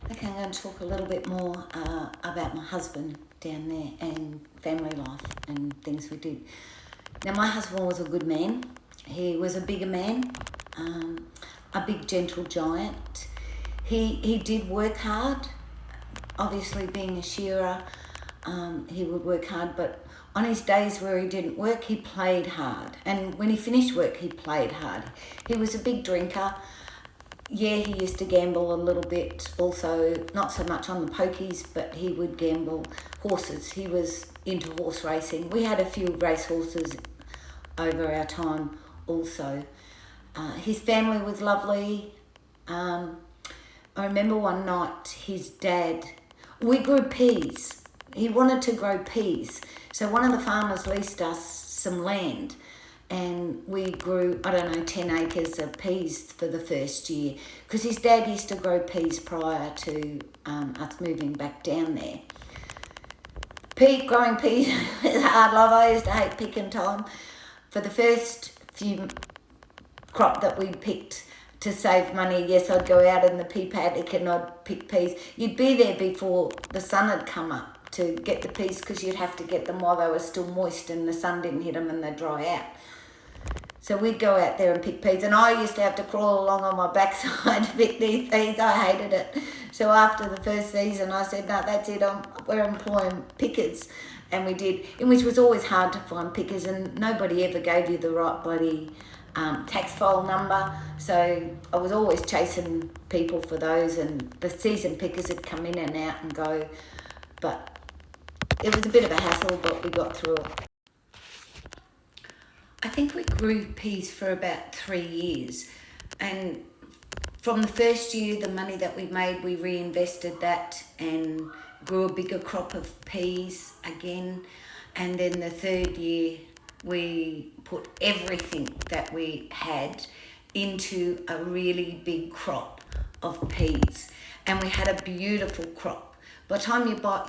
Okay, I'm going to talk a little bit more about my husband down there and family life and things we did. Now, my husband was a good man. He was a bigger man, a big gentle giant. He did work hard. Obviously, being a shearer, he would work hard, but on his days where he didn't work, he played hard. And when he finished work, he played hard. He was a big drinker. Yeah, he used to gamble a little bit, also not so much on the pokies, but he would gamble horses. He was into horse racing. We had a few race horses over our time also. His family was lovely. I remember one night his dad, we grew peas. He wanted to grow peas. So one of the farmers leased us some land and we grew, 10 acres of peas for the first year because his dad used to grow peas prior to us moving back down there. Growing peas is hard, love. I used to hate picking time. For the first few crop that we picked to save money, yes, I'd go out in the pea paddock and I'd pick peas. You'd be there before the sun had come up to get the peas because you'd have to get them while they were still moist and the sun didn't hit them and they'd dry out. So we'd go out there and pick peas, and I used to have to crawl along on my backside to pick these peas. I hated it. So after the first season, I said, no, that's it, we're employing pickers. And we did, which was always hard to find pickers, and nobody ever gave you the right bloody tax file number. So I was always chasing people for those, and the season pickers would come in and out and go. But it was a bit of a hassle, but we got through it. I think we grew peas for about 3 years, and from the first year, the money that we made, we reinvested that and grew a bigger crop of peas again. And then the third year, we put everything that we had into a really big crop of peas, and we had a beautiful crop. By the time you plough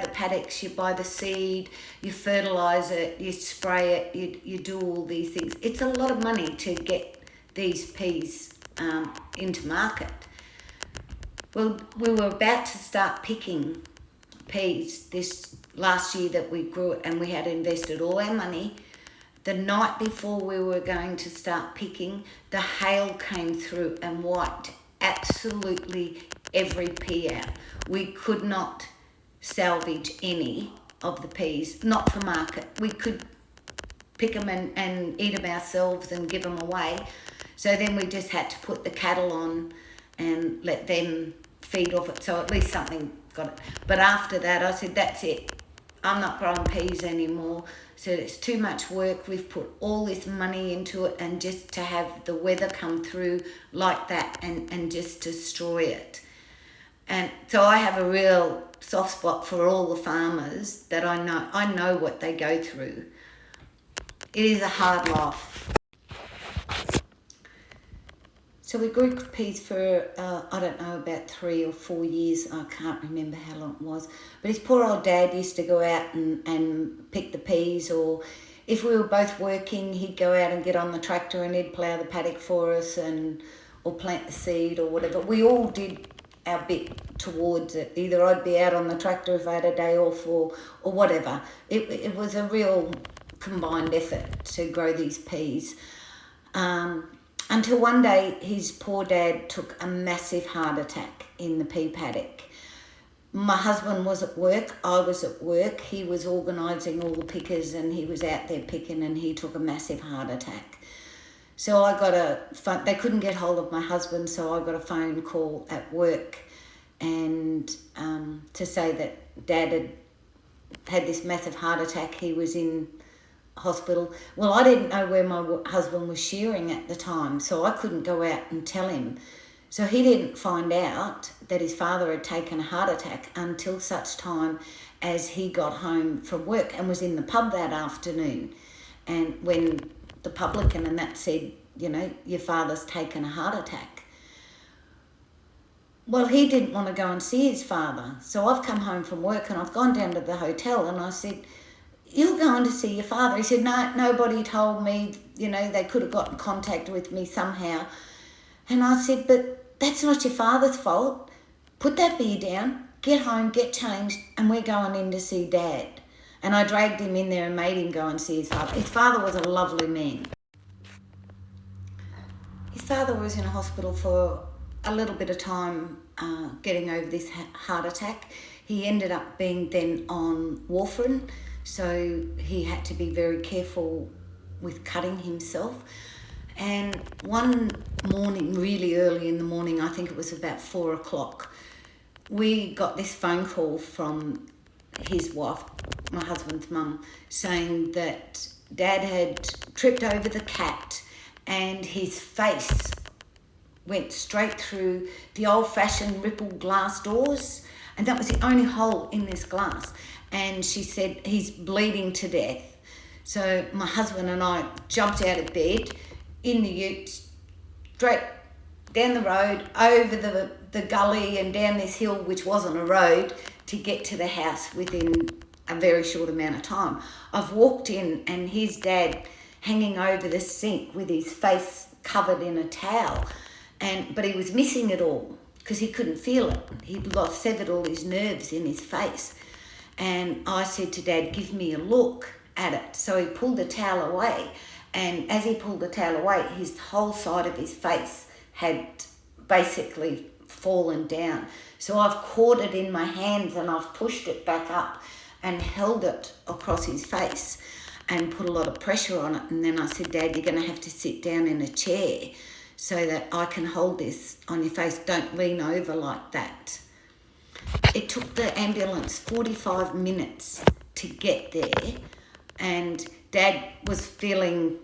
the paddocks, you buy the seed, you fertilise it, you spray it, you do all these things. It's a lot of money to get these peas into market. Well, we were about to start picking peas this last year that we grew it, and we had invested all our money. The night before we were going to start picking, the hail came through and wiped absolutely every pea out. We could not salvage any of the peas, not for market. We could pick them and eat them ourselves and give them away. So then we just had to put the cattle on and let them feed off it, so at least something got it. But after that, I said, that's it. I'm not growing peas anymore. So it's too much work. We've put all this money into it, and just to have the weather come through like that and just destroy it. And so I have a real soft spot for all the farmers that I know what they go through. It is a hard life. So we grew peas for, about 3 or 4 years. I can't remember how long it was. But his poor old dad used to go out and pick the peas, or if we were both working, he'd go out and get on the tractor and he'd plough the paddock for us or plant the seed or whatever. We all did our bit towards it. Either I'd be out on the tractor if I had a day off or whatever. It was a real combined effort to grow these peas. Until one day, his poor dad took a massive heart attack in the pea paddock. My husband was at work, I was at work. He was organising all the pickers and he was out there picking, and he took a massive heart attack. So I got they couldn't get hold of my husband, so I got a phone call at work and to say that Dad had this massive heart attack. He was in hospital. Well, I didn't know where my husband was shearing at the time, so I couldn't go out and tell him. So he didn't find out that his father had taken a heart attack until such time as he got home from work and was in the pub that afternoon. And when the publican and that said, your father's taken a heart attack. Well, he didn't want to go and see his father. So I've come home from work and I've gone down to the hotel and I said, you're going to see your father. He said, no, nobody told me, they could have got in contact with me somehow. And I said, but that's not your father's fault. put that beer down, get home, get changed, and we're going in to see Dad. And I dragged him in there and made him go and see his father. His father was a lovely man. His father was in hospital for a little bit of time getting over this heart attack. He ended up being then on warfarin, so he had to be very careful with cutting himself. And one morning, really early in the morning, I think it was about 4 o'clock, we got this phone call from his wife, my husband's mum, saying that Dad had tripped over the cat and his face went straight through the old-fashioned ripple glass doors, and that was the only hole in this glass. And she said, he's bleeding to death. So my husband and I jumped out of bed in the ute, straight down the road, over the gully and down this hill, which wasn't a road, to get to the house within a very short amount of time. I've walked in and his dad hanging over the sink with his face covered in a towel, but he was missing it all because he couldn't feel it. He'd severed all his nerves in his face. And I said to Dad, give me a look at it. So he pulled the towel away, and as he pulled the towel away, his whole side of his face had basically fallen down. So I've caught it in my hands and I've pushed it back up and held it across his face and put a lot of pressure on it. And then I said, Dad, you're going to have to sit down in a chair so that I can hold this on your face. Don't lean over like that. It took the ambulance 45 minutes to get there, and Dad was feeling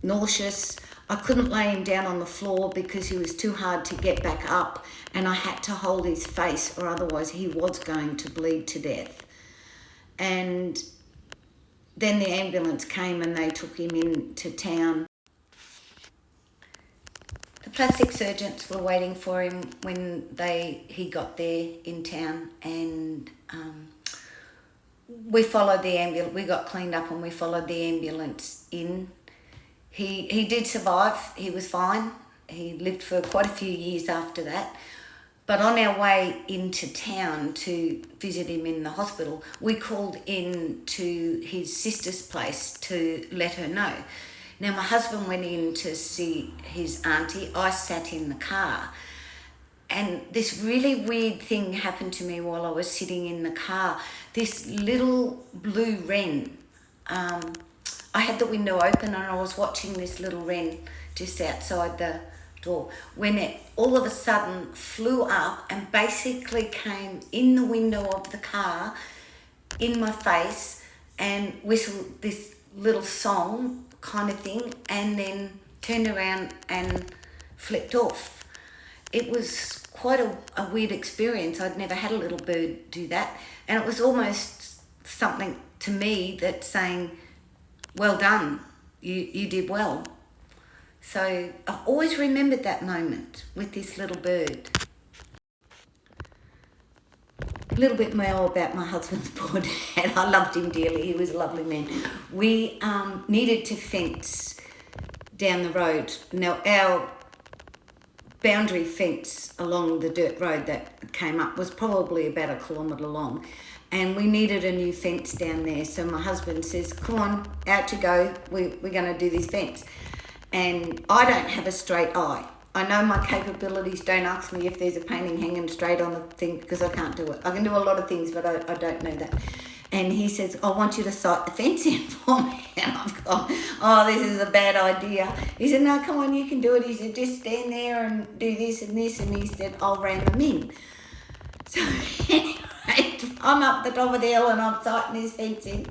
nauseous. I couldn't lay him down on the floor because he was too hard to get back up, and I had to hold his face or otherwise he was going to bleed to death. And then the ambulance came and they took him into town. The plastic surgeons were waiting for him when he got there in town, and we followed the ambulance. We got cleaned up and we followed the ambulance in. He did survive. He was fine. He lived for quite a few years after that. But on our way into town to visit him in the hospital, we called in to his sister's place to let her know. Now, my husband went in to see his auntie. I sat in the car. And this really weird thing happened to me while I was sitting in the car. This little blue wren. I had the window open and I was watching this little wren just outside the door when it all of a sudden flew up and basically came in the window of the car in my face and whistled this little song kind of thing, and then turned around and flipped off. It was quite a weird experience. I'd never had a little bird do that, and it was almost something to me that's saying, well done, you did well. So I've always remembered that moment with this little bird. A little bit more about my husband's poor dad. I loved him dearly. He was a lovely man. We needed to fence down the road. Now, our boundary fence along the dirt road that came up was probably about 1 kilometre long, and we needed a new fence down there. So my husband says, come on, out you go. We're going to do this fence. And I don't have a straight eye. I know my capabilities. Don't ask me if there's a painting hanging straight on the thing, because I can't do it. I can do a lot of things, but I don't know that. And he says, I want you to sight the fence in for me. And I've gone, oh, this is a bad idea. He said, no, come on, you can do it. He said, just stand there and do this and this. And he said, I'll ram them in. So anyway, I'm up the top of the hill and I'm sighting this fence in.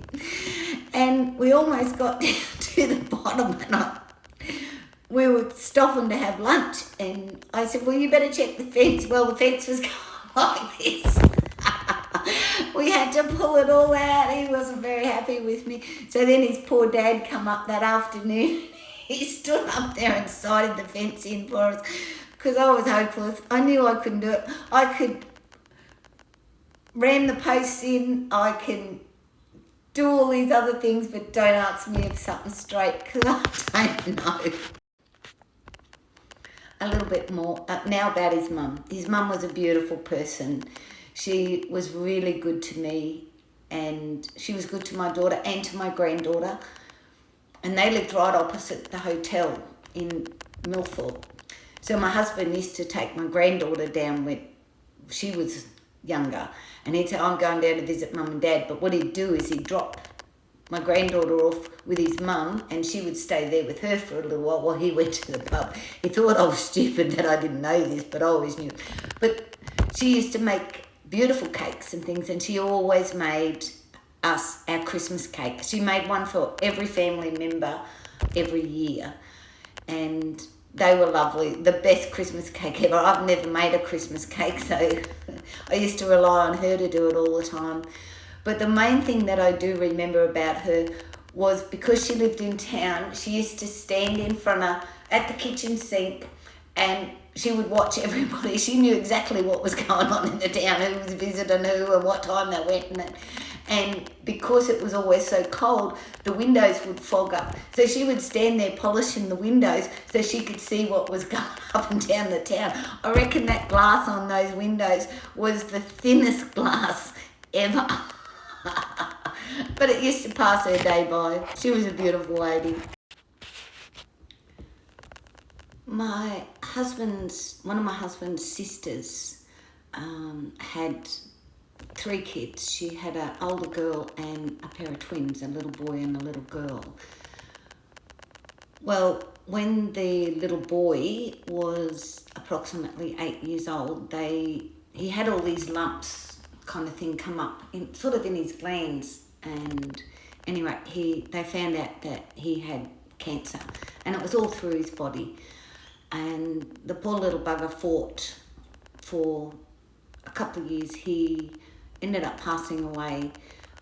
And we almost got down to the bottom, and we were stopping to have lunch, and I said, well, you better check the fence. Well, the fence was going like this. We had to pull it all out. He wasn't very happy with me. So then his poor dad come up that afternoon. He stood up there and sighted the fence in for us, because I was hopeless. I knew I couldn't do it. I could ram the posts in. I can do all these other things, but don't ask me if something's straight, because I don't know. a little bit more now about his mum. His mum was a beautiful person. She was really good to me, and she was good to my daughter and to my granddaughter. And they lived right opposite the hotel in Millthorpe. So my husband used to take my granddaughter down when she was younger, and he'd say, I'm going down to visit mum and dad. But what he'd do is he'd drop my granddaughter off with his mum, and she would stay there with her for a little while he went to the pub. He thought I was stupid that I didn't know this, but I always knew. But she used to make beautiful cakes and things, and she always made us our Christmas cake. She made one for every family member every year, and they were lovely. The best Christmas cake ever. I've never made a Christmas cake, so I used to rely on her to do it all the time. But the main thing that I do remember about her was because she lived in town, she used to stand in front of, at the kitchen sink, and she would watch everybody. She knew exactly what was going on in the town, who was visiting who and what time they went. And because it was always so cold, the windows would fog up. So she would stand there polishing the windows so she could see what was going up and down the town. I reckon that glass on those windows was the thinnest glass ever. But it used to pass her day by. She was a beautiful lady. One of my husband's sisters had 3 kids. She had an older girl and a pair of twins, a little boy and a little girl. Well, when the little boy was approximately 8 years old, he had all these lumps kind of thing come up in sort of in his glands, and anyway they found out that he had cancer, and it was all through his body, and the poor little bugger fought for a couple of years. He ended up passing away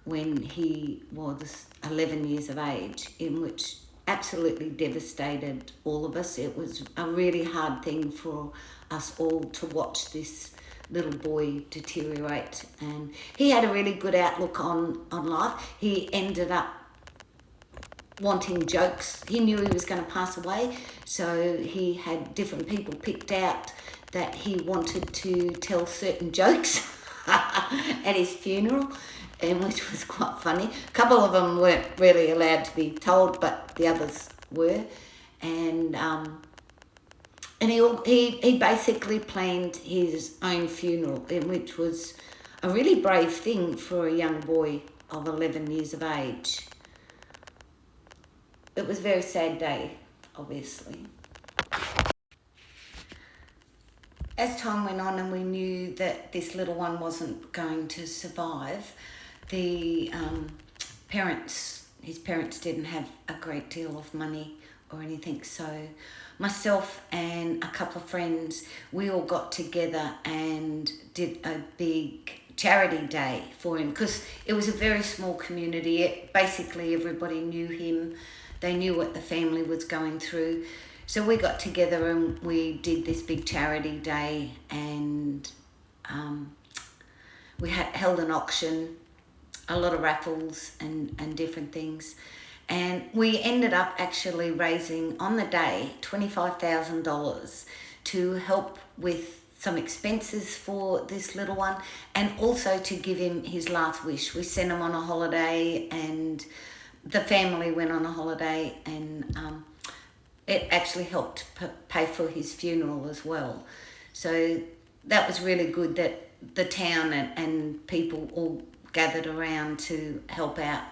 when he was 11 years of age, in which absolutely devastated all of us. It was a really hard thing for us all to watch this little boy deteriorate, and he had a really good outlook on life. He ended up wanting jokes. He knew he was going to pass away, so he had different people picked out that he wanted to tell certain jokes at his funeral, and which was quite funny. A couple of them weren't really allowed to be told, but the others were, and he basically planned his own funeral, which was a really brave thing for a young boy of 11 years of age. It was a very sad day, obviously. As time went on and we knew that this little one wasn't going to survive, his parents didn't have a great deal of money or anything, so myself and a couple of friends, we all got together and did a big charity day for him, because it was a very small community. Basically everybody knew him. They knew what the family was going through. So we got together and we did this big charity day, and we held an auction, a lot of raffles and different things. And we ended up actually raising, on the day, $25,000 to help with some expenses for this little one, and also to give him his last wish. We sent him on a holiday, and the family went on a holiday, and it actually helped pay for his funeral as well. So that was really good that the town and people all gathered around to help out.